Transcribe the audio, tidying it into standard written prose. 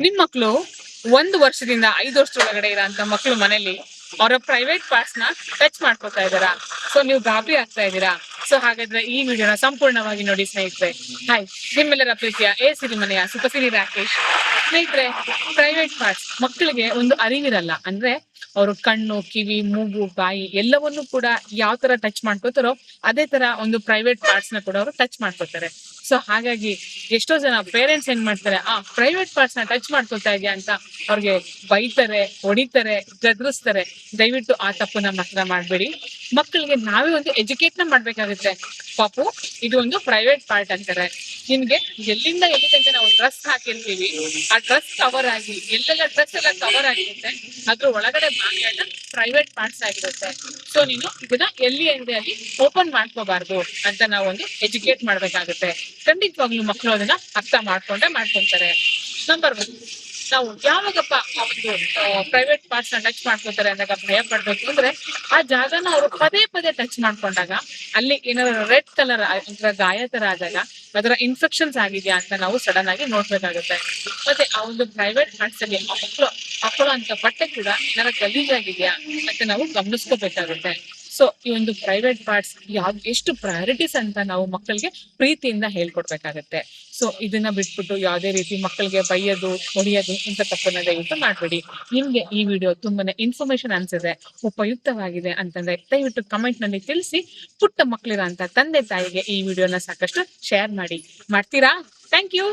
ನಿಮ್ ಮಕ್ಳು 1 ವರ್ಷದಿಂದ 5 ವರ್ಷದೊಳಗಡೆ ಇರೋಂತ ಮಕ್ಳು ಮನೇಲಿ ಅವರ ಪ್ರೈವೇಟ್ ಪಾರ್ಟ್ಸ್ ನ ಟಚ್ ಮಾಡ್ಕೊತಾ ಇದಾರಾ? ಸೊ ನೀವು ಗಾಬರಿ ಆಗ್ತಾ ಇದ್ದೀರಾ? ಸೊ ಹಾಗಾದ್ರೆ ಈ ವಿಡಿಯೋನ ಸಂಪೂರ್ಣವಾಗಿ ನೋಡಿ ಸ್ನೇಹಿತರೆ. ಹಾಯ್, ನಿಮ್ಮೆಲ್ಲರ ಪ್ರೀತಿಯ ಎ ಸಿರಿಮನೆಯ ಸುಖಸಿರಿ ರಾಕೇಶ್. ಸ್ನೇಹಿತರೆ, ಪ್ರೈವೇಟ್ ಪಾರ್ಟ್ಸ್ ಮಕ್ಕಳಿಗೆ ಒಂದು ಅರಿವಿರಲ್ಲ. ಅಂದ್ರೆ ಅವರು ಕಣ್ಣು, ಕಿವಿ, ಮೂಗು, ಬಾಯಿ ಎಲ್ಲವನ್ನೂ ಕೂಡ ಯಾವ ತರ ಟಚ್ ಮಾಡ್ಕೋತಾರೋ ಅದೇ ತರ ಒಂದು ಪ್ರೈವೇಟ್ ಪಾರ್ಟ್ಸ್ ನ ಕೂಡ ಅವರು ಟಚ್ ಮಾಡ್ಕೋತಾರೆ. ಸೊ ಹಾಗಾಗಿ ಎಷ್ಟೋ ಜನ ಪೇರೆಂಟ್ಸ್ ಏನ್ ಮಾಡ್ತಾರೆ, ಪ್ರೈವೇಟ್ ಪಾರ್ಟ್ಸ್ ನ ಟಚ್ ಮಾಡ್ಕೊತಾ ಇದೆಯಾ ಅಂತ ಅವ್ರಿಗೆ ಬೈತಾರೆ, ಹೊಡಿತಾರೆ, ಗದರಿಸ್ತಾರೆ. ದಯವಿಟ್ಟು ಆ ತಪ್ಪನ್ನ ಮಾತ್ರ ಮಾಡ್ಬೇಡಿ. ಮಕ್ಕಳಿಗೆ ನಾವೇ ಒಂದು ಎಜುಕೇಟ್ ನ ಮಾಡ್ಬೇಕಾಗುತ್ತೆ. ಪಾಪು, ಇದು ಒಂದು ಪ್ರೈವೇಟ್ ಪಾರ್ಟ್ ಅಂತಾರೆ. ನಿಮ್ಗೆ ಎಲ್ಲಿಂದ ಎಲ್ಲಿ ತನಕ ನಾವು ಡ್ರೆಸ್ ಹಾಕಿರ್ತೀವಿ, ಆ ಡ್ರೆಸ್ ಕವರ್ ಆಗಿ ಎಲ್ಲೆಲ್ಲ ಡ್ರೆಸ್ ಎಲ್ಲ ಕವರ್ ಆಗಿರುತ್ತೆ, ಅದ್ರ ಒಳಗಡೆ ಭಾಗ ಪ್ರೈವೇಟ್ ಪಾರ್ಟ್ಸ್ ಆಗಿರುತ್ತೆ. ಸೊ ನೀನು ಇದನ್ನ ಎಲ್ಲಿ ಅಂದ್ರೆ ಅಲ್ಲಿ ಓಪನ್ ಮಾಡ್ಕೋಬಾರ್ದು ಅಂತ ನಾವು ಒಂದು ಎಜುಕೇಟ್ ಮಾಡ್ಬೇಕಾಗುತ್ತೆ. ಖಂಡಿತವಾಗ್ಲೂ ಮಕ್ಕಳು ಅದನ್ನ ಅರ್ಥ ಮಾಡ್ಕೊಂತಾರೆ. ನಂಬರ್ 1, ನಾವು ಯಾವಾಗಪ್ಪ ಆ ಒಂದು ಪ್ರೈವೇಟ್ ಪಾರ್ಟ್ಸ್ ನ ಟಚ್ ಮಾಡ್ಕೋತಾರೆ ಅಂದಾಗ ಭಯ ಪಡ್ಬೇಕು ಅಂದ್ರೆ, ಆ ಜಾಗನ ಅವರು ಪದೇ ಪದೇ ಟಚ್ ಮಾಡ್ಕೊಂಡಾಗ ಅಲ್ಲಿ ಏನಾದ್ರು ರೆಡ್ ಕಲರ್ ಗಾಯ ತರ ಆದಾಗ ಅದರ ಇನ್ಫೆಕ್ಷನ್ಸ್ ಆಗಿದೆಯಾ ಅಂತ ನಾವು ಸಡನ್ ಆಗಿ ನೋಡ್ಬೇಕಾಗುತ್ತೆ. ಮತ್ತೆ ಆ ಒಂದು ಪ್ರೈವೇಟ್ ಪಾರ್ಟ್ಸ್ ಅಲ್ಲಿ ಮಕ್ಕಳು ಹಾಕೊಳ್ಳೋ ಅಂತ ಬಟ್ಟೆ ಕೂಡ ಏನಾರ ಗಲೀಜಾಗಿದೆಯಾ ಅಂತ ನಾವು ಗಮನಿಸ್ಕೋಬೇಕಾಗುತ್ತೆ. ಸೊ ಈ ಒಂದು ಪ್ರೈವೇಟ್ ಪಾರ್ಟ್ಸ್ ಎಷ್ಟು ಪ್ರಯಾರಿಟೀಸ್ ಅಂತ ನಾವು ಮಕ್ಕಳಿಗೆ ಪ್ರೀತಿಯಿಂದ ಹೇಳ್ಕೊಡ್ಬೇಕಾಗತ್ತೆ. ಸೊ ಇದನ್ನ ಬಿಟ್ಬಿಟ್ಟು ಯಾವುದೇ ರೀತಿ ಮಕ್ಕಳಿಗೆ ಬೈಯೋದು, ಹೊಡಿಯೋದು ಇಂಥ ತಪ್ಪನ್ನ ದಯವಿಟ್ಟು ಮಾಡ್ಬೇಡಿ. ನಿಮ್ಗೆ ಈ ವಿಡಿಯೋ ತುಂಬಾನೇ ಇನ್ಫಾರ್ಮೇಶನ್ ಅನ್ಸಿದೆ, ಉಪಯುಕ್ತವಾಗಿದೆ ಅಂತಂದ್ರೆ ದಯವಿಟ್ಟು ಕಮೆಂಟ್ ನಲ್ಲಿ ತಿಳಿಸಿ. ಪುಟ್ಟ ಮಕ್ಕಳಿರೋ ಅಂತ ತಂದೆ ತಾಯಿಗೆ ಈ ವಿಡಿಯೋನ ಸಾಕಷ್ಟು ಶೇರ್ ಮಾಡ್ತೀರಾ? Thank you.